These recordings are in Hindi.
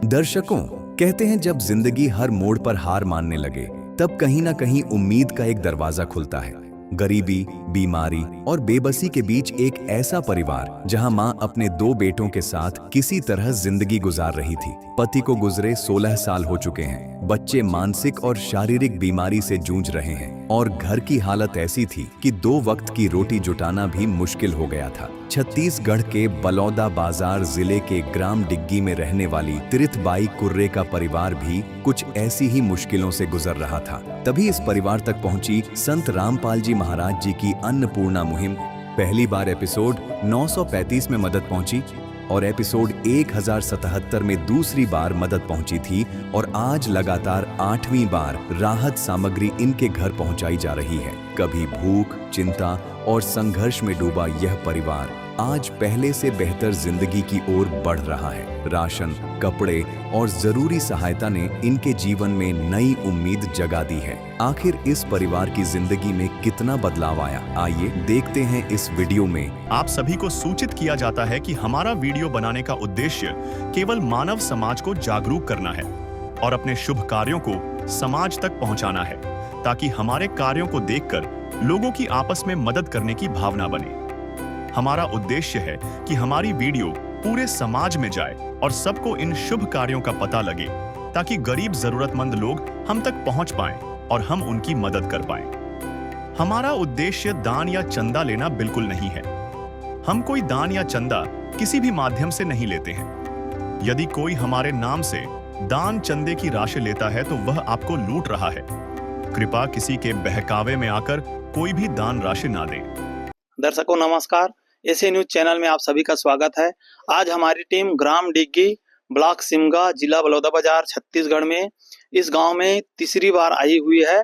दर्शकों, कहते हैं जब जिंदगी हर मोड़ पर हार मानने लगे तब कहीं ना कहीं उम्मीद का एक दरवाजा खुलता है। गरीबी, बीमारी और बेबसी के बीच एक ऐसा परिवार जहां मां अपने 2 बेटों के साथ किसी तरह जिंदगी गुजार रही थी। पति को गुजरे 16 साल हो चुके हैं, बच्चे मानसिक और शारीरिक बीमारी से जूझ रहे हैं और घर की हालत ऐसी थी कि 2 वक्त की रोटी जुटाना भी मुश्किल हो गया था। छत्तीसगढ़ के बलौदा बाजार जिले के ग्राम डिग्गी में रहने वाली तिरथबाई कुर्रे का परिवार भी कुछ ऐसी ही मुश्किलों से गुजर रहा था। तभी इस परिवार तक पहुंची संत रामपाल जी महाराज जी की अन्नपूर्णा मुहिम। पहली बार एपिसोड 935 में मदद पहुंची और एपिसोड 1077 में दूसरी बार मदद पहुंची थी और आज लगातार 8वीं बार राहत सामग्री इनके घर पहुंचाई जा रही है। कभी भूख, चिंता और संघर्ष में डूबा यह परिवार आज पहले से बेहतर जिंदगी की ओर बढ़ रहा है। राशन, कपड़े और जरूरी सहायता ने इनके जीवन में नई उम्मीद जगा दी है। आखिर इस परिवार की जिंदगी में कितना बदलाव आया, आइए देखते हैं इस वीडियो में। आप सभी को सूचित किया जाता है कि हमारा वीडियो बनाने का उद्देश्य केवल मानव समाज को जागरूक करना है और अपने शुभ कार्यों को समाज तक पहुंचाना है, ताकि हमारे कार्यों को देखकर लोगों की आपस में मदद करने की भावना बने। हमारा उद्देश्य है कि हमारी वीडियो पूरे समाज में जाए और सबको इन शुभ कार्यों का पता लगे, ताकि गरीब जरूरतमंद लोग हम तक पहुंच पाएं और हम उनकी मदद कर पाएं। हमारा उद्देश्य दान या चंदा लेना बिल्कुल नहीं है। हम कोई दान या चंदा किसी भी माध्यम से नहीं लेते हैं। यदि कोई हमारे नाम से दान चंदे की राशि लेता है तो वह आपको लूट रहा है। कृपया किसी के बहकावे में आकर कोई भी दान राशि ना दें। दर्शकों नमस्कार, एसे न्यूज चैनल में आप सभी का स्वागत है। आज हमारी टीम ग्राम डिग्गी, ब्लॉक सिमगा, जिला बलौदाबाजार, छत्तीसगढ़ में इस गांव में तीसरी बार आई हुई है।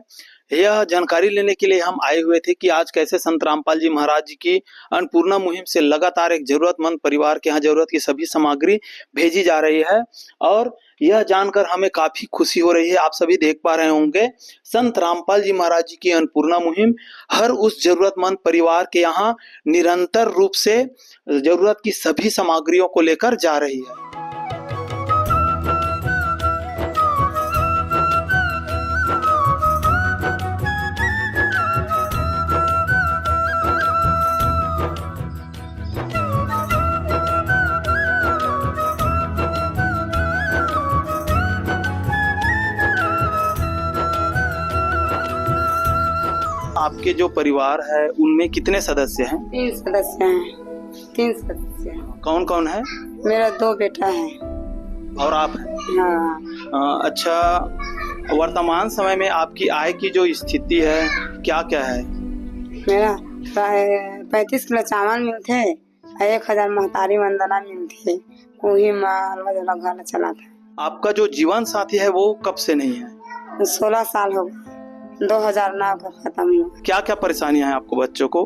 यह जानकारी लेने के लिए हम आए हुए थे कि आज कैसे संत रामपाल जी महाराज जी की अन्नपूर्णा मुहिम से लगातार एक जरूरतमंद परिवार के यहाँ जरूरत की सभी सामग्री भेजी जा रही है और यह जानकर हमें काफी खुशी हो रही है। आप सभी देख पा रहे होंगे, संत रामपाल जी महाराज जी की अन्नपूर्णा मुहिम हर उस जरूरतमंद परिवार के यहाँ निरंतर रूप से जरूरत की सभी सामग्रियों को लेकर जा रही है। आपके जो परिवार है उनमें कितने सदस्य हैं? 3 सदस्य हैं। 3 सदस्य हैं। कौन कौन है? मेरा 2 बेटा है और आप हैं? हाँ। अच्छा, वर्तमान समय में आपकी आय की जो स्थिति है क्या क्या है? मेरा 35 किलो चावल मिलते, 1000 महतारी वंदना मिलती, कोई माल वगैरह घर चलाता। आपका जो जीवन साथी है वो कब से नहीं है? 16 साल हो गए, 2009 का खत्म हुआ। क्या क्या परेशानियां हैं आपको बच्चों को?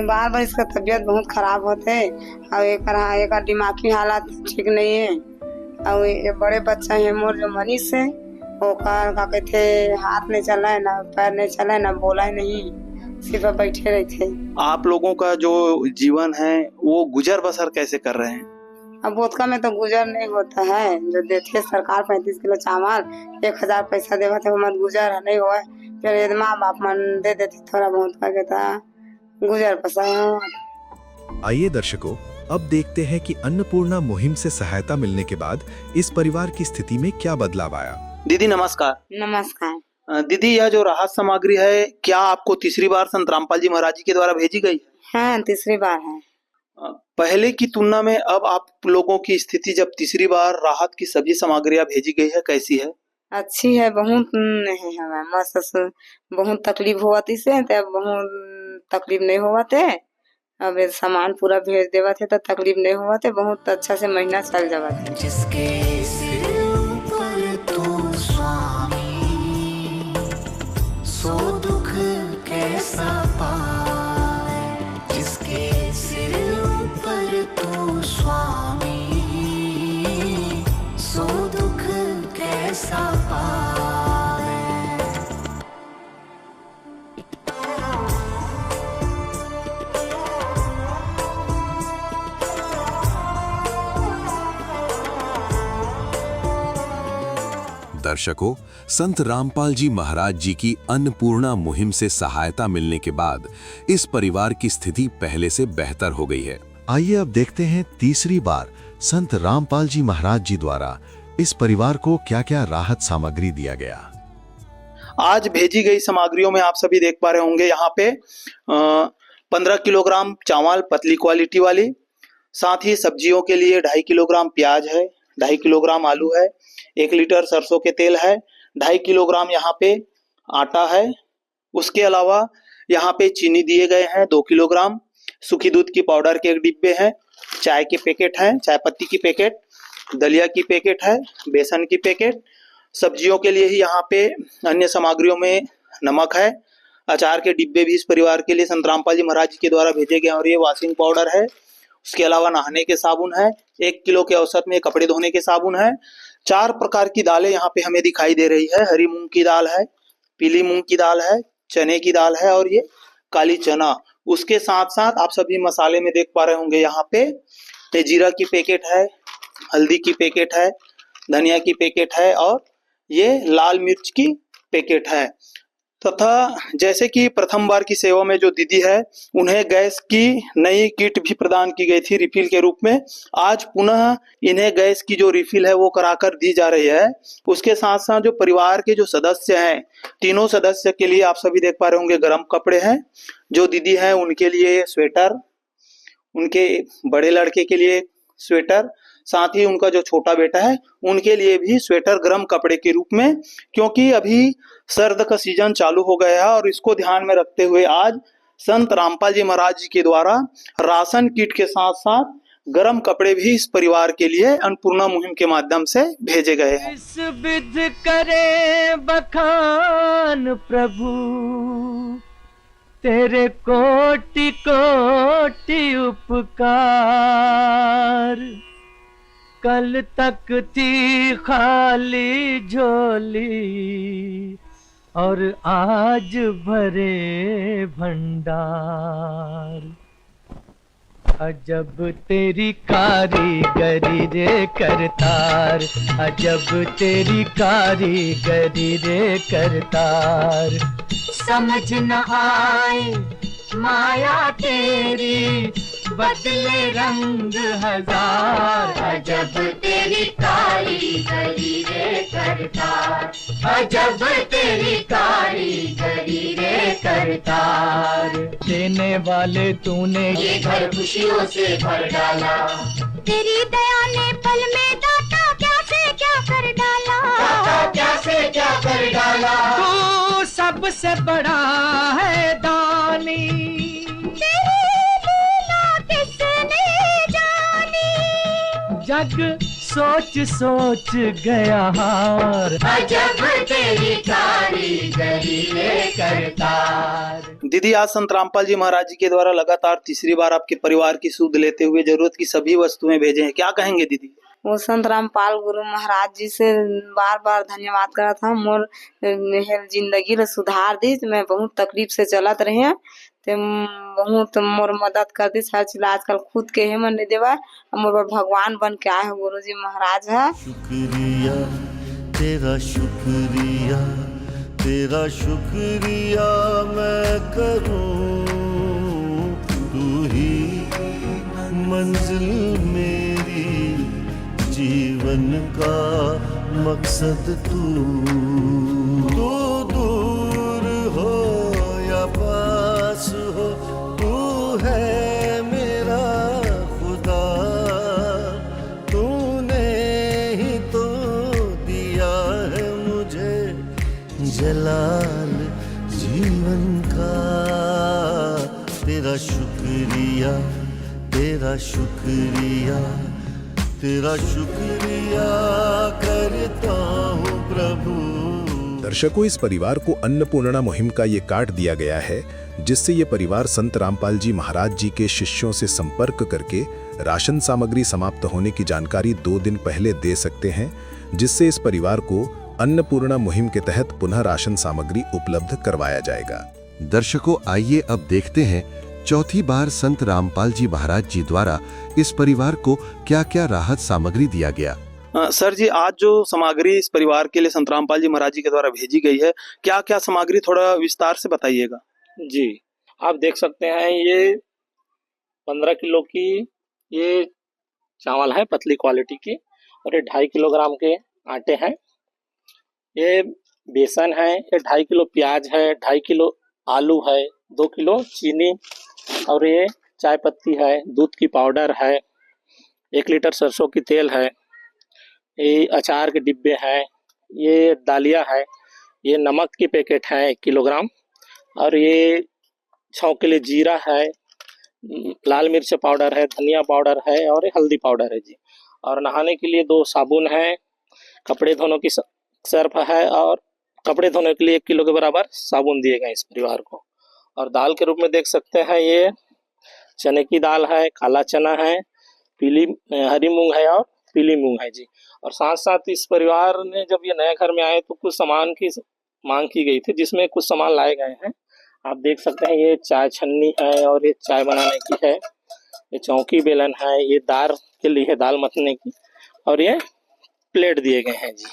बार बार इसका तबीयत बहुत खराब होते और एक दिमागी हालत ठीक नहीं है। और ये बड़े बच्चा है मोर जो मनीष है, ओकर का कहते हाथ नहीं चला है, ना पैर नहीं चला है, ना बोला है, नहीं सिर्फ बैठे रहते। आप लोगों का जो जीवन है वो गुजर बसर कैसे कर रहे हैं? अब बोतका में तो गुजर नहीं होता है। जो देती है सरकार 35 किलो चावल, 1000 पैसा देवा थे, मत गुजर नहीं हुआ। फिर माँ बाप मन दे देते थोड़ा बहुत करके था गुजर बसर। आइए दर्शकों, अब देखते हैं कि अन्नपूर्णा मुहिम से सहायता मिलने के बाद इस परिवार की स्थिति में क्या बदलाव आया। दीदी नमस्कार। नमस्कार। दीदी, यह जो राहत सामग्री है क्या आपको तीसरी बार संत रामपाल जी महाराज जी के द्वारा भेजी गई है? हाँ, तीसरी बार है। पहले की तुलना में अब आप लोगों की स्थिति जब तीसरी बार राहत की सभी सामग्रियां भेजी गई है, कैसी है? अच्छी है, बहुत नहीं है मस्त। बहुत तकलीफ हुआ थी से, तब बहुत तकलीफ नहीं हुआ थे। अब सामान पूरा भेज देवा थे तो तकलीफ नहीं हुआ थे, बहुत अच्छा से महीना चल जावा थे। जिसके सिर ऊपर तू स्वामी, सो दुख कैसा पाए। जिसके सिर ऊपर तू स्वामी, सो दुख कैसा पाए। दर्शकों, संत रामपाल जी महाराज जी की अन्नपूर्णा मुहिम से सहायता मिलने के बाद इस परिवार की स्थिति पहले से बेहतर हो गई है। आइए अब देखते हैं तीसरी बार संत रामपाल जी महाराज जी द्वारा इस परिवार को क्या-क्या राहत सामग्री दिया गया। आज भेजी गई सामग्रियों में आप सभी देख पा रहे होंगे यहाँ पे 15 किलोग्राम चावल पतली क्वालिटी वाली, साथ ही सब्जियों के लिए 2.5 किलोग्राम प्याज है, 2.5 किलोग्राम आलू है, 1 लीटर सरसों के तेल है, 2.5 किलोग्राम यहाँ पे आटा है। उसके अलावा यहाँ पे चीनी दिए गए हैं 2 किलोग्राम, सूखी दूध की पाउडर के 1 डिब्बे हैं, चाय के पैकेट हैं, चाय पत्ती की पैकेट, दलिया की पैकेट है, बेसन की पैकेट। सब्जियों के लिए ही यहाँ पे अन्य सामग्रियों में नमक है, अचार के डिब्बे भी इस परिवार के लिए संत रामपाल जी महाराज जी के द्वारा भेजे गए और ये वॉशिंग पाउडर है। उसके अलावा नहाने के साबुन है, 1 किलो के औसत में कपड़े धोने के साबुन है। 4 प्रकार की दालें यहाँ पे हमें दिखाई दे रही है। हरी मूंग की दाल है, पीली मूंग की दाल है, चने की दाल है और ये काली चना। उसके साथ साथ आप सभी मसाले में देख पा रहे होंगे यहाँ पे जीरा की पैकेट है, हल्दी की पैकेट है, धनिया की पैकेट है और ये लाल मिर्च की पैकेट है। तथा जैसे कि प्रथम बार की सेवा में जो दीदी है उन्हें गैस की नई किट भी प्रदान की गई थी रिफिल के रूप में। आज पुनः इन्हें गैस की जो रिफिल है वो कराकर दी जा रही है। उसके साथ साथ जो परिवार के जो सदस्य हैं, तीनों सदस्य के लिए आप सभी देख पा रहे होंगे गर्म कपड़े हैं। जो दीदी हैं उनके लिए स्वेटर, उनके बड़े लड़के के लिए स्वेटर, साथ ही उनका जो छोटा बेटा है उनके लिए भी स्वेटर गर्म कपड़े के रूप में, क्योंकि अभी सर्द का सीजन चालू हो गया है और इसको ध्यान में रखते हुए आज संत रामपाल जी महाराज जी के द्वारा राशन किट के साथ साथ गर्म कपड़े भी इस परिवार के लिए अन्नपूर्णा मुहिम के माध्यम से भेजे गए हैं। इस विध करे बखान प्रभु, तेरे कोटि कोटि उपकार। कल तक थी खाली झोली और आज भरे भंडार। अजब तेरी कारीगरी रे करतार, अजब तेरी कारीगरी रे करतार। समझ न आए माया तेरी, बदले रंग हजार। अजब तेरी कारीगरी रे करतार, अजब तेरी कारीगरी रे करतार। देने वाले तूने ये घर खुशियों से भर डाला, तेरी दया ने पल में दाता क्या से क्या कर डाला, दाता क्या से क्या कर डाला। तू सबसे बड़ा है दानी, जग सोच सोच गया हार। अजब तेरी कारीगरी रे करतार। दीदी, आज संत रामपाल जी महाराज जी के द्वारा लगातार तीसरी बार आपके परिवार की सुध लेते हुए जरूरत की सभी वस्तुएं भेजे हैं, क्या कहेंगे दीदी? वो संत रामपाल गुरु महाराज जी से बार बार धन्यवाद करा था। मोर जिंदगी ला सुधार दी, मैं बहुत तकलीफ से चलत रहे ते बहुत मोर मदद कर दी। हर चीज आजकल खुद के है मन देवा, मोर भगवान बन के आए गुरु जी महाराज है। शुक्रिया तेरा, शुक्रिया तेरा, शुक्रिया मैं करूं। तू ही मंजिल मेरी, जीवन का मकसद तू। तू दूर हो या पास हो, तू है मेरा खुदा। तूने ही तो दिया है मुझे जलाल जीवन का। तेरा शुक्रिया, तेरा शुक्रिया, तेरा शुक्रिया करता हूँ प्रभु। दर्शकों, इस परिवार को अन्नपूर्णा मुहिम का ये कार्ड दिया गया है, जिससे ये परिवार संत रामपाल जी महाराज जी के शिष्यों से संपर्क करके राशन सामग्री समाप्त होने की जानकारी 2 दिन पहले दे सकते हैं, जिससे इस परिवार को अन्नपूर्णा मुहिम के तहत पुनः राशन सामग्री उपलब्ध करवाया जाएगा। दर्शकों, आइए अब देखते हैं चौथी बार संत रामपाल जी महाराज जी द्वारा इस परिवार को क्या क्या राहत सामग्री दिया गया। सर जी, आज जो सामग्री इस परिवार के लिए संत रामपाल जी महाराज जी के द्वारा भेजी गई है, क्या क्या सामग्री थोड़ा विस्तार से बताइएगा। जी, आप देख सकते हैं ये 15 किलो की ये चावल है पतली क्वालिटी की, और ये 2.5 किलोग्राम के आटे हैं। ये बेसन है, ये 2.5 किलो प्याज है, 2.5 किलो आलू है, 2 किलो चीनी, और ये चाय पत्ती है, दूध की पाउडर है, 1 लीटर सरसों की तेल है, ये अचार के डिब्बे हैं, ये दालिया है, ये नमक की पैकेट है 1 किलोग्राम, और ये छौंक के लिए जीरा है, लाल मिर्च पाउडर है, धनिया पाउडर है, और ये हल्दी पाउडर है जी। और नहाने के लिए 2 साबुन है, कपड़े धोने की सर्फ है, और कपड़े धोने के लिए 1 किलो के बराबर साबुन दिए गए इस परिवार को। और दाल के रूप में देख सकते हैं ये चने की दाल है, काला चना है, पीली हरी मूंग है, और पीली मूंग है जी। और साथ साथ इस परिवार ने जब ये नए घर में आए तो कुछ सामान की मांग की गई थी, जिसमें कुछ सामान लाए गए हैं। आप देख सकते हैं ये चाय छन्नी है, और ये चाय बनाने की है, ये चौकी बेलन है, ये दाल के लिए दाल मथने की, और ये प्लेट दिए गए हैं जी।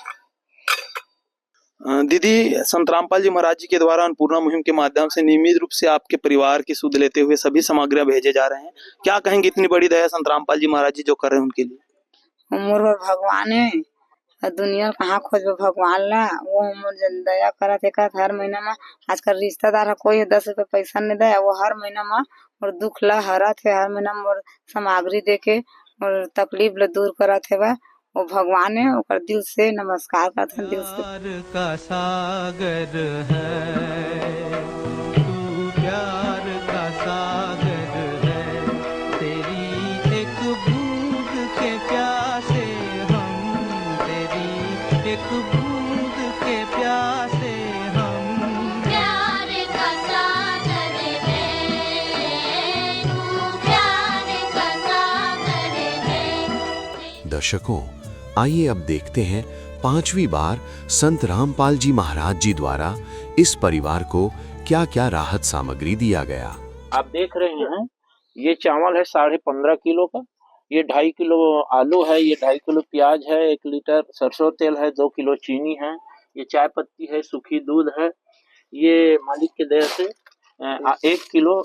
दीदी, संत रामपाल जी महाराज जी के द्वारा अन्नपूर्णा मुहिम के माध्यम से नियमित रूप से आपके परिवार की सुध लेते हुए सभी सामग्रियां भेजे जा रहे हैं, क्या कहेंगे इतनी बड़ी दया संत रामपाल जी महाराज जी जो कर रहे हैं उनके लिए। उमर भर भगवान है, दुनिया कहाँ खोजबो भगवान ला, वो हमर जन दया करत है। हर महीना में आजकल रिश्तेदार है कोई 10 रुपये पैसा नहीं दे, वो हर महीना में और दुख ला हरत है, हर महीना में और सामग्री दे के और तकलीफ ला दूर करत है। वो भगवान है, ओकर दिल से नमस्कार करते हैं, दिल से। प्यार का सागर है तू, प्यार का सागर है, तेरी एक बूंद के प्यासे हम, तेरी एक बूंद के प्यासे हम। प्यार का सागर है तू, प्यार का सागर है। दर्शकों, आइए अब देखते हैं 5वीं बार संत रामपाल जी महाराज जी द्वारा इस परिवार को क्या क्या राहत सामग्री दिया गया। आप देख रहे हैं ये चावल है 15.5 किलो का, ये 2.5 किलो आलू है, ये 2.5 किलो प्याज है, 1 लीटर सरसों तेल है, 2 किलो चीनी है, ये चाय पत्ती है, सूखी दूध है, ये मालिक के दया से 1 किलो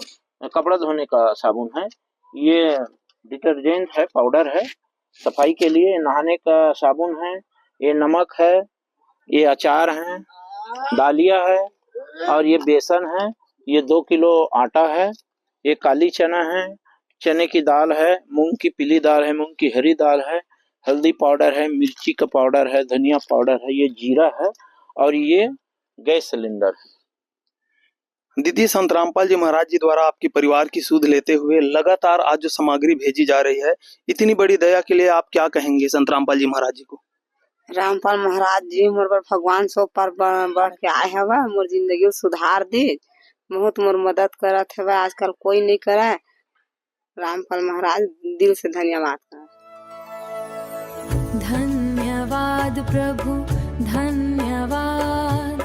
कपड़ा धोने का साबुन है, ये डिटर्जेंट है, पाउडर है सफाई के लिए, नहाने का साबुन है, ये नमक है, ये अचार है, दालिया है, और ये बेसन है, ये 2 किलो आटा है, ये काली चना है, चने की दाल है, मूंग की पीली दाल है, मूंग की हरी दाल है, हल्दी पाउडर है, मिर्ची का पाउडर है, धनिया पाउडर है, ये जीरा है, और ये गैस सिलेंडर है। दीदी, संत रामपाल जी महाराज जी द्वारा आपके परिवार की सुध लेते हुए लगातार आज जो सामग्री भेजी जा रही है, इतनी बड़ी दया के लिए आप क्या कहेंगे संत रामपाल जी महाराज जी को। रामपाल महाराज जी मोर पर भगवान सो पर बढ़ के आए हवा, मोर जिंदगी सुधार दे, बहुत मोर मदद करत है, आजकल कोई नहीं करे। रामपाल महाराज दिल से धन्यवाद कर। धन्यवाद प्रभु धन्यवाद,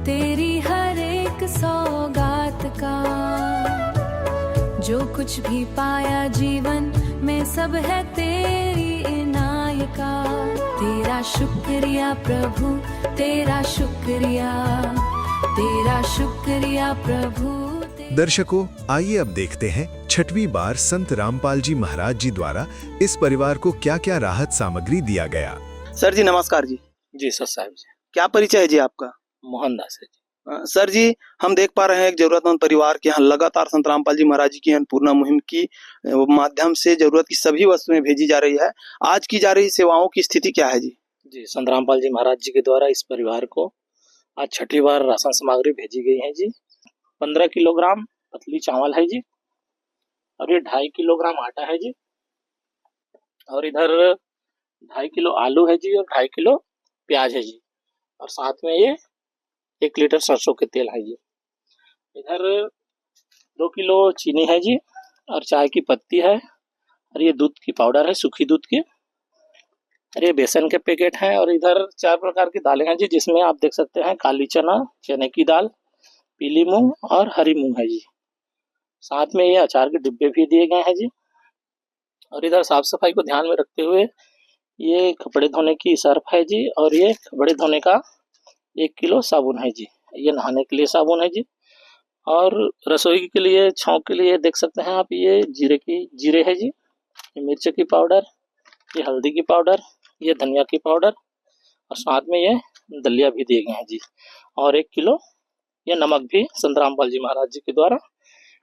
तेरी हर एक सौगात का, जो कुछ भी पाया जीवन में सब है तेरी इनायत का। तेरा शुक्रिया प्रभु, तेरा शुक्रिया, तेरा शुक्रिया प्रभु। दर्शकों, आइए अब देखते हैं 6वीं बार संत रामपाल जी महाराज जी द्वारा इस परिवार को क्या क्या राहत सामग्री दिया गया। सर जी नमस्कार जी। जी सर साहब जी। क्या परिचय है जी आपका। मोहनदास है जी। सर जी, हम देख पा रहे हैं एक जरूरतमंद परिवार के यहाँ लगातार संत रामपाल जी महाराज जी की अन्नपूर्णा मुहिम की माध्यम से जरूरत की सभी वस्तुएं भेजी जा रही है। आज की जा रही सेवाओं की स्थिति क्या है जी। जी, संत रामपाल जी महाराज जी के द्वारा इस परिवार को आज 6ठी बार राशन सामग्री भेजी गई है जी। 15 किलोग्राम पतली चावल है जी, और ये 2.5 किलोग्राम आटा है जी, और इधर 2.5 किलो आलू है जी, और 2.5 किलो प्याज है जी, और साथ में ये 1 लीटर सरसों के तेल है जी। इधर 2 किलो चीनी है जी, और चाय की पत्ती है, और ये दूध की पाउडर है, सूखी दूध की, और ये बेसन के पैकेट हैं, और इधर 4 प्रकार की दालें हैं जी, जिसमें आप देख सकते हैं काली चना, चने की दाल, पीली मूंग और हरी मूंग है जी। साथ में ये अचार के डिब्बे भी दिए गए हैं जी। और इधर साफ सफाई को ध्यान में रखते हुए ये कपड़े धोने की सर्फ है जी, और ये कपड़े धोने का 1 किलो साबुन है जी। ये नहाने के लिए साबुन है जी। और रसोई के लिए, छौंक के लिए देख सकते हैं आप, ये जीरे है जी, ये मिर्च की पाउडर, ये हल्दी की पाउडर, ये धनिया की पाउडर, और साथ में ये दलिया भी दिए गए हैं जी। और 1 किलो ये नमक भी संत रामपाल जी महाराज जी के द्वारा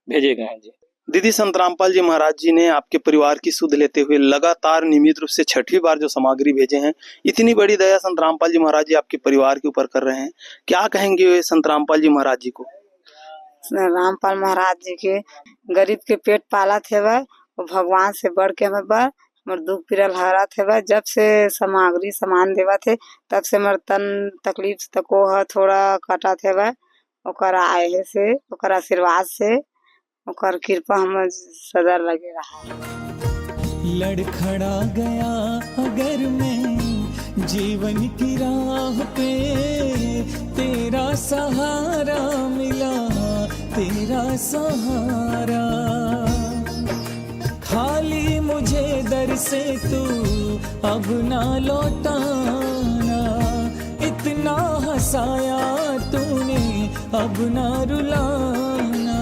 भेजे गए हैं जी। दीदी, संत रामपाल जी महाराज जी ने आपके परिवार की सुध लेते हुए लगातार नियमित रूप से 6वीं बार जो सामग्री भेजे हैं, इतनी बड़ी दया संत रामपाल जी महाराज जी आपके परिवार के ऊपर कर रहे हैं, क्या कहेंगे वे संत रामपाल जी महाराज जी को? रामपाल महाराज जी के गरीब के पेट पाला थे वह, वो भगवान से बढ़ के हमें बर मोर दुख पीड़ल हरा थे वह। जब से सामग्री सामान देवा थे तब से मोर तन तकलीफ तको ह थोड़ा कटा थे वह। ओकर आए से, ओकर आशीर्वाद से, ओकर कृपा हम सदा लगे रहा। लड़खड़ा गया अगर मैं जीवन की राह पे, तेरा सहारा मिला, तेरा सहारा। खाली मुझे दर से तू अब ना लौटाना, इतना हंसाया तूने अब ना रुलाना,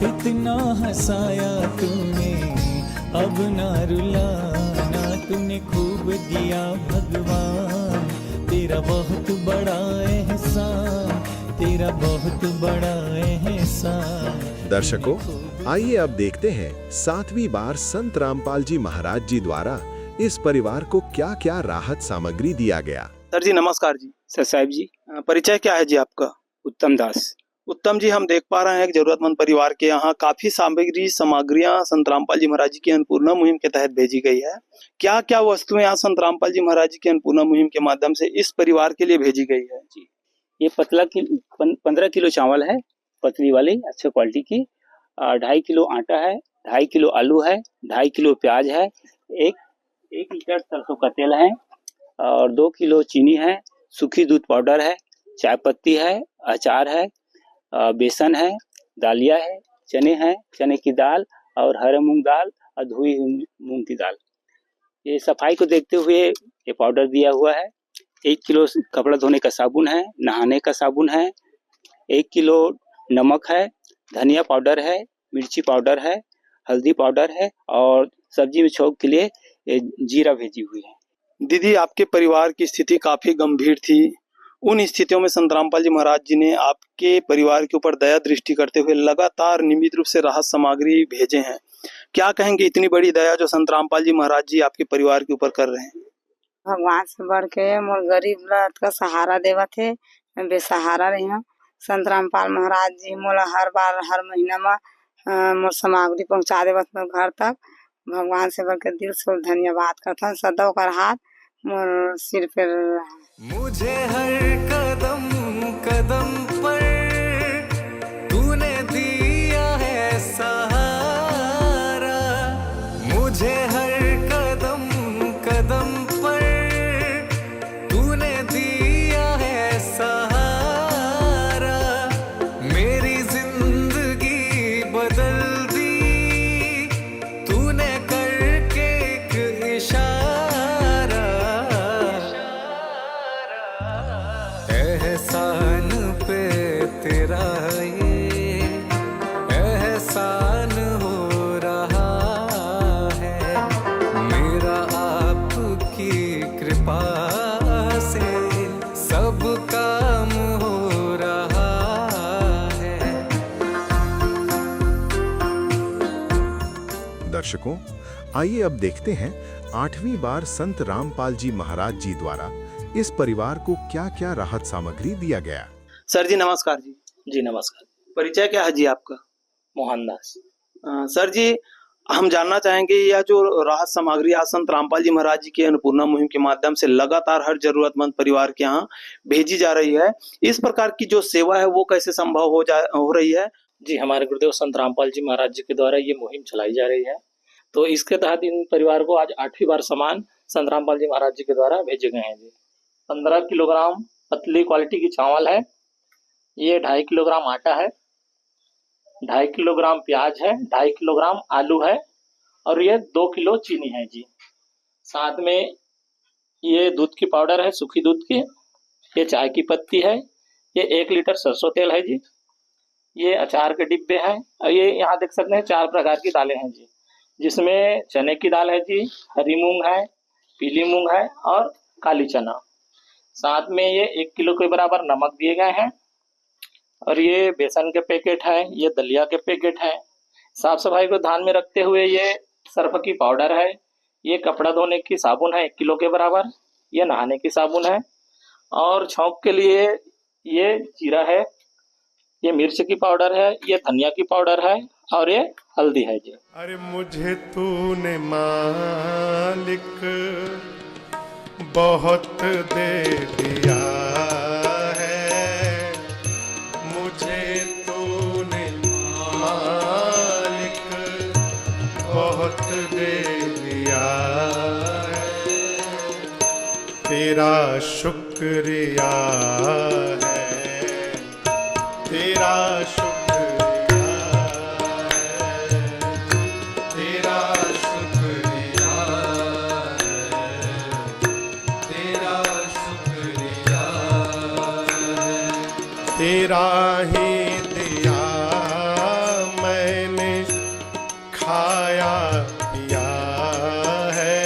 इतना हंसाया तूने अब ना रुलाना। तूने खूब दिया भगवान, तेरा बहुत बड़ा एहसान, तेरा बहुत बड़ा एहसान। दर्शकों, आइए अब देखते हैं 7वीं बार संत रामपाल जी महाराज जी द्वारा इस परिवार को क्या क्या राहत सामग्री दिया गया। सर जी नमस्कार जी। सर साहिब जी, परिचय क्या है जी आपका? उत्तम दास। उत्तम जी, हम देख पा रहे हैं एक जरूरतमंद परिवार के यहाँ काफी सामग्रियां संत रामपाल जी महाराज जी की अन्नपूर्णा मुहिम के तहत भेजी गई है। क्या क्या वस्तुएं यहाँ संत रामपाल जी महाराज जी की अन्नपूर्णा मुहिम के माध्यम से इस परिवार के लिए भेजी गई है? जी, ये 15 किलो चावल है, पतली वाली अच्छे क्वालिटी की। 2.5 किलो आटा है, 2.5 किलो आलू है, 2.5 किलो प्याज है, 1 लीटर सरसों का तेल है, और 2 किलो चीनी है, सूखी दूध पाउडर है, चाय पत्ती है, अचार है, बेसन है, दालिया है, चने हैं, चने की दाल, और हरे मूंग दाल और धुई हुई मूंग की दाल। ये सफाई को देखते हुए ये पाउडर दिया हुआ है। 1 किलो कपड़ा धोने का साबुन है, नहाने का साबुन है, 1 किलो नमक है, धनिया पाउडर है, मिर्ची पाउडर है, हल्दी पाउडर है, और सब्जी में छौंक के लिए जीरा भेजी हुई है। दीदी, आपके परिवार की स्थिति काफी गंभीर थी। उन स्थितियों में संत रामपाल जी महाराज जी ने आपके परिवार के ऊपर दया दृष्टि करते हुए लगातार नियमित रूप से राहत सामग्री भेजे हैं। क्या कहेंगे इतनी बड़ी दया जो संत रामपाल जी महाराज जी आपके परिवार के ऊपर कर रहे हैं? भगवान से बढ़ के मोर गरीब लत का सहारा देवा थे, मैं बेसहारा रही हूँ। संत रामपाल महाराज जी मोला हर बार हर महीना में मोर सामग्री पहुँचा देवत मोर घर तक। भगवान से बढ़ के दिल से धन्यवाद करता हूँ। सदा ओकर हाथ मोर सिर पर रहा। मुझे हर कदम कदम पर तूने दिया है सहारा, मुझे हर कदम कदम पर तूने दिया है सहारा। मेरी जिंदगी बदल दी तूने करके एक इशारा। एहसान पे तेरा ये एहसान हो रहा है, मेरा आपकी कृपा से सब काम हो रहा है। दर्शकों, आइए अब देखते हैं 8वीं बार संत रामपाल जी महाराज जी द्वारा इस परिवार को क्या क्या राहत सामग्री दिया गया। सर जी नमस्कार जी। जी नमस्कार। परिचय क्या है जी आपका? मोहनदास। सर जी, हम जानना चाहेंगे यह जो राहत सामग्री आज संत रामपाल जी महाराज जी की अन्नपूर्णा मुहिम के माध्यम से लगातार हर जरूरतमंद परिवार के यहाँ भेजी जा रही है, इस प्रकार की जो सेवा है वो कैसे संभव हो रही है? जी, हमारे गुरुदेव संत रामपाल जी महाराज जी के द्वारा ये मुहिम चलाई जा रही है। तो इसके तहत इन परिवार को आज 8वीं बार सामान संत रामपाल जी महाराज जी के द्वारा भेजे गए हैं जी। 15 किलोग्राम पतली क्वालिटी की चावल है, ये 2.5 किलोग्राम आटा है, 2.5 किलोग्राम प्याज है, 2.5 किलोग्राम आलू है, और ये 2 किलो चीनी है जी। साथ में ये दूध की पाउडर है, सूखी दूध की। ये चाय की पत्ती है। ये 1 लीटर सरसों तेल है जी। ये अचार के डिब्बे हैं। और ये यहाँ देख सकते हैं 4 प्रकार की दालें हैं जी, जिसमें चने की दाल है जी, हरी मूंग है, पीली मूंग है और काली चना। साथ में ये 1 किलो के बराबर नमक दिए गए हैं। और ये बेसन के पैकेट है, ये दलिया के पैकेट है। साफ सफाई को ध्यान में रखते हुए ये सर्फ की पाउडर है। ये कपड़ा धोने की साबुन है 1 किलो के बराबर। ये नहाने की साबुन है। और छौंक के लिए ये जीरा है, ये मिर्च की पाउडर है, ये धनिया की पाउडर है और ये हल्दी है जी। अरे मुझे तूने मालिक बहुत दे दिया है, मुझे तूने मालिक बहुत दे दिया है, तेरा शुक्रिया है, तेरा शुक्रिया है, तेरा शुक्रिया है, तेरा शुक्रिया है, तेरा ही दिया मैंने खाया पिया है,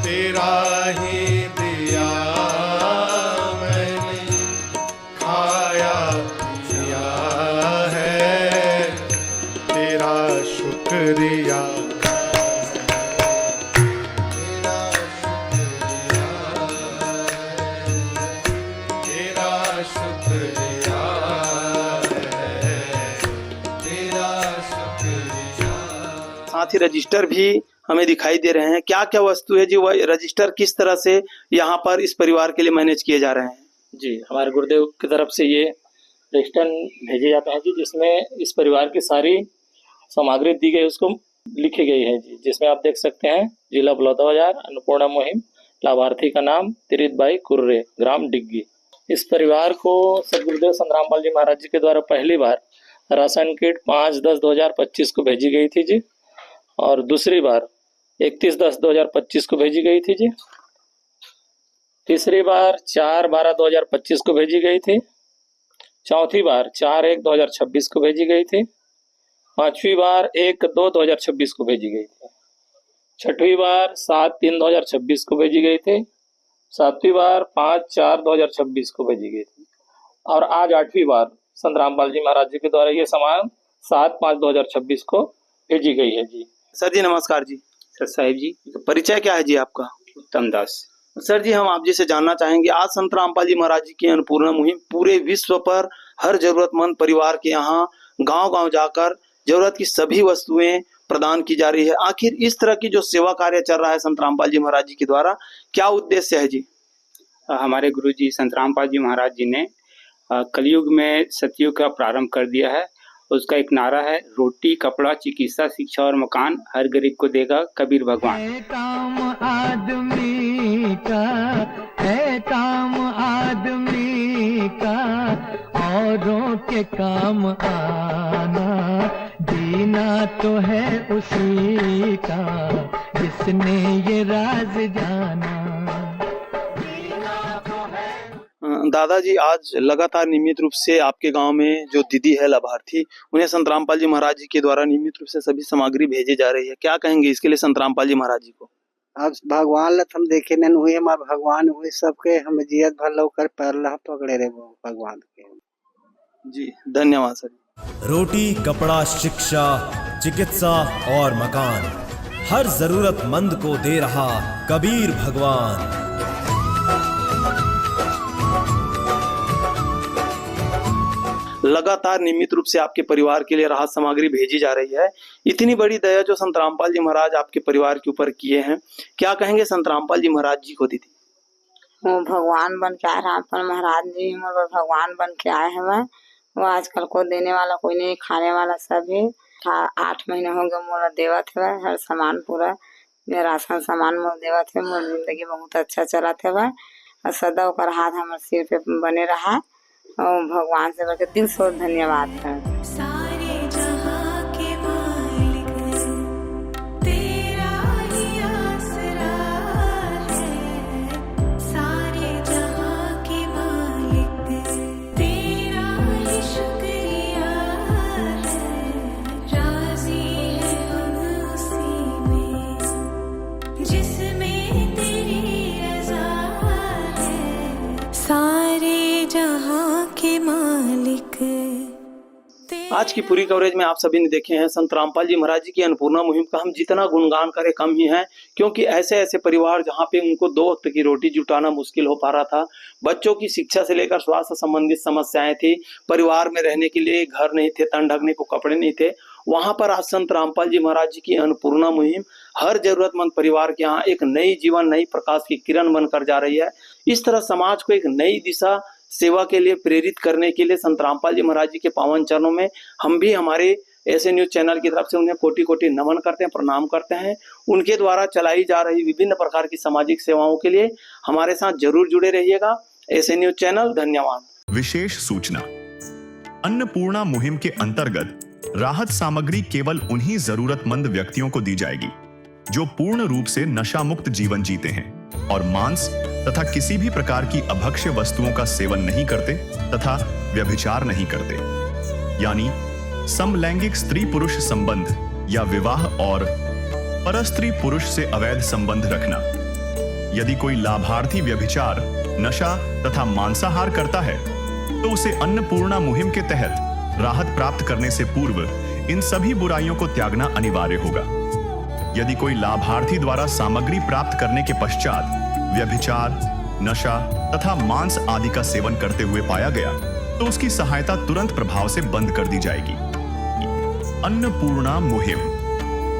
तेरा ही दिया मैंने खाया पिया है, तेरा शुक्रिया तेरा शुक्रिया है, तेरा शुक्रिया। साथ ही रजिस्टर भी हमें दिखाई दे रहे हैं। क्या क्या वस्तु है जी, वह रजिस्टर किस तरह से यहाँ पर इस परिवार के लिए मैनेज किए जा रहे हैं? जी, हमारे गुरुदेव की तरफ से ये रजिस्टर भेजे जाते हैं जी, जिसमें इस परिवार की सारी सामग्री दी गई, उसको लिखी गई है जी। जिसमें आप देख सकते हैं जिला बलौदाबाजार, अन्नपूर्णा मुहिम, लाभार्थी का नाम तिरितबाई कुर्रे, ग्राम डिग्गी। इस परिवार को सदगुरुदेव संत रामपाल जी महाराज जी के द्वारा पहली बार राशन किट 5/10/2025 को भेजी गई थी जी। और दूसरी बार 31/10/2025 को भेजी गई थी जी। तीसरी बार 4/12/2025 को भेजी गई थी। चौथी बार 4/1/2026 को भेजी गई थी। पांचवी बार 1/2/2026 को भेजी गई थी। छठवीं बार 7/3/2026 को भेजी गई थी। सातवीं बार 5/4/2026 को भेजी गई थी। और आज 8वीं बार संत रामपाल जी महाराज जी के द्वारा ये सामान 7/5/2026 को भेजी गई है जी। सर जी नमस्कार जी। सर साहिब जी, परिचय क्या है जी आपका? उत्तम दास। सर जी, हम आप जी से जानना चाहेंगे, आज संत रामपाल जी महाराज जी की अन्नपूर्णा मुहिम पूरे विश्व पर हर जरूरतमंद परिवार के यहाँ गांव-गांव जाकर जरूरत की सभी वस्तुएं प्रदान की जा रही है। आखिर इस तरह की जो सेवा कार्य चल रहा है संत रामपाल जी महाराज जी के द्वारा, क्या उद्देश्य है जी? हमारे गुरु जी संत रामपाल जी महाराज जी ने कलयुग में सतयुग का प्रारंभ कर दिया है। उसका एक नारा है, रोटी कपड़ा चिकित्सा शिक्षा और मकान हर गरीब को देगा कबीर भगवान। काम आदमी का है, काम आदमी का औरों के काम आना, जीना तो है उसी का जिसने ये राज जाना। दादाजी, आज लगातार नियमित रूप से आपके गांव में जो दीदी है लाभार्थी, उन्हें संत रामपाल जी महाराज जी के द्वारा नियमित रूप से सभी सामग्री भेजी जा रही है। क्या कहेंगे इसके लिए संत रामपाल जी महाराज जी को? अब भगवान ला हम देखे न हुए, हमार भगवान हुए सबके, हम जियत भर लौकर पैर पकड़े रहे भगवान के। जी धन्यवाद सर। रोटी कपड़ा शिक्षा चिकित्सा और मकान हर जरूरतमंद को दे रहा कबीर भगवान। लगातार नियमित रूप से आपके परिवार के लिए राहत सामग्री भेजी जा रही है। इतनी बड़ी दया जो संत रामपाल जी महाराज आपके परिवार के ऊपर किए हैं, क्या कहेंगे संत रामपाल जी महाराज जी को? दीदी, वो भगवान बन के आए, रामपाल महाराज जी मोर भगवान बन के आए हैं। वो आजकल को देने वाला कोई नहीं, खाने वाला सभी। 8 महीने हो गए मोर देवत है, हर सामान पूरा राशन सामान मोर देवत है। मोर जिंदगी बहुत अच्छा चलत है और सदा ओकर हाथ हमारे सिर पे बने रहा। और भगवान से बढ़कर दिल से धन्यवाद है। सारे जहां के मालिक तेरा ही आसरा जहाँ के मालिक। आज की पूरी कवरेज में आप सभी ने देखे हैं संत रामपाल जी महाराज जी की अन्नपूर्णा मुहिम का हम जितना गुणगान करें कम ही है, क्योंकि ऐसे ऐसे परिवार जहाँ पे उनको 2 वक्त की रोटी जुटाना मुश्किल हो पा रहा था, बच्चों की शिक्षा से लेकर स्वास्थ्य संबंधित समस्याएं थी, परिवार में रहने के लिए घर नहीं थे, तन ढकने को कपड़े नहीं थे, वहां पर आज संत रामपाल जी महाराज जी की अन्नपूर्णा मुहिम हर जरूरतमंद परिवार के यहाँ एक नई जीवन, नई प्रकाश की किरण बनकर जा रही है। इस तरह समाज को एक नई दिशा सेवा के लिए प्रेरित करने के लिए संत रामपाल जी महाराज जी के पावन चरणों में हम भी हमारे ऐसे न्यूज चैनल की तरफ से उन्हें कोटि कोटि नमन करते हैं, प्रणाम करते हैं। उनके द्वारा चलाई जा रही विभिन्न प्रकार की सामाजिक सेवाओं के लिए हमारे साथ जरूर जुड़े रहिएगा। ऐसे न्यूज चैनल, धन्यवाद। विशेष सूचना, अन्नपूर्णा मुहिम के अंतर्गत राहत सामग्री केवल उन्हीं जरूरतमंद व्यक्तियों को दी जाएगी जो पूर्ण रूप से नशा मुक्त जीवन जीते हैं और मांस तथा किसी भी प्रकार की अभक्ष्य वस्तुओं का सेवन नहीं करते तथा व्यभिचार नहीं करते, यानी समलैंगिक स्त्री पुरुष संबंध या विवाह और परस्त्री पुरुष से अवैध संबंध रखना। यदि कोई लाभार्थी व्यभिचार, नशा तथा मांसाहार करता है तो उसे अन्नपूर्णा मुहिम के तहत राहत प्राप्त करने से पूर्व इन सभी बुराइयों को त्यागना अनिवार्य होगा। यदि कोई लाभार्थी द्वारा सामग्री प्राप्त करने के पश्चात व्यभिचार, नशा तथा मांस आदि का सेवन करते हुए पाया गया तो उसकी सहायता तुरंत प्रभाव से बंद कर दी जाएगी। अन्नपूर्णा मुहिम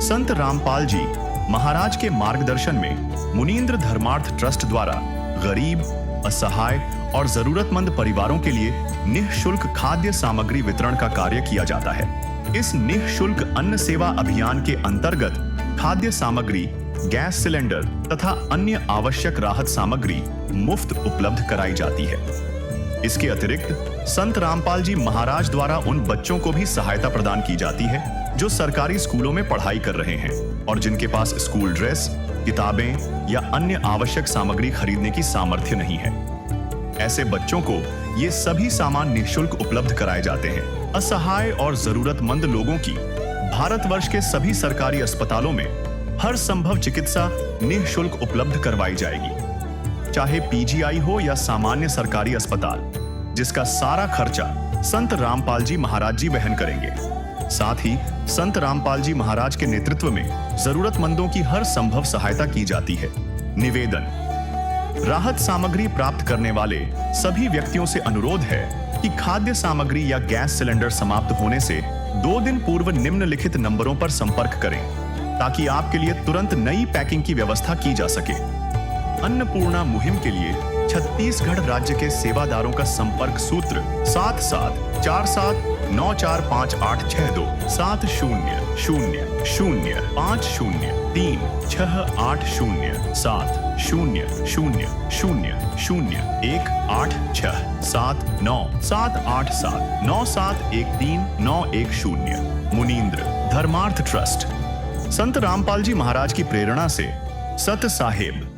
संत रामपाल जी महाराज के मार्गदर्शन में मुनींद्र धर्मार्थ ट्रस्ट द्वारा गरीब, असहाय और जरूरतमंद परिवारों के लिए निःशुल्क खाद्य सामग्री वितरण का कार्य किया जाता है। इस निःशुल्क अन्न सेवा अभियान के अंतर्गत खाद्य सामग्री, गैस सिलेंडर तथा अन्य आवश्यक राहत सामग्री मुफ्त उपलब्ध कराई जाती है। इसके अतिरिक्त संत रामपाल जी महाराज द्वारा उन बच्चों को भी सहायता प्रदान की जाती है जो सरकारी स्कूलों में पढ़ाई कर रहे हैं और जिनके पास स्कूल ड्रेस, किताबें या अन्य आवश्यक सामग्री खरीदने की सामर्थ्य नहीं है। ऐसे बच्चों को ये सभी सामान निःशुल्क उपलब्ध कराए जाते हैं। असहाय और जरूरतमंद लोगों की भारतवर्ष के सभी सरकारी अस्पतालों में हर संभव चिकित्सा निःशुल्क उपलब्ध करवाई जाएगी, चाहे पीजीआई हो या सामान्य सरकारी अस्पताल, जिसका सारा खर्चा संत रामपाल जी महाराज जी वहन करेंगे। साथ ही संत रामपाल जी महाराज के नेतृत्व में जरूरतमंदों की हर संभव सहायता की जाती है। निवेदन, राहत सामग्री प्राप्त करने वाले सभी व्यक्तियों से अनुरोध है कि खाद्य सामग्री या गैस सिलेंडर समाप्त होने से 2 दिन पूर्व निम्नलिखित नंबरों पर संपर्क करें ताकि आपके लिए तुरंत नई पैकिंग की व्यवस्था की जा सके। अन्नपूर्णा मुहिम के लिए छत्तीसगढ़ राज्य के सेवादारों का संपर्क सूत्र 7747945862 70005001879018679787139110 मुनींद्र धर्मार्थ ट्रस्ट। संत रामपाल जी महाराज की प्रेरणा से सत साहेब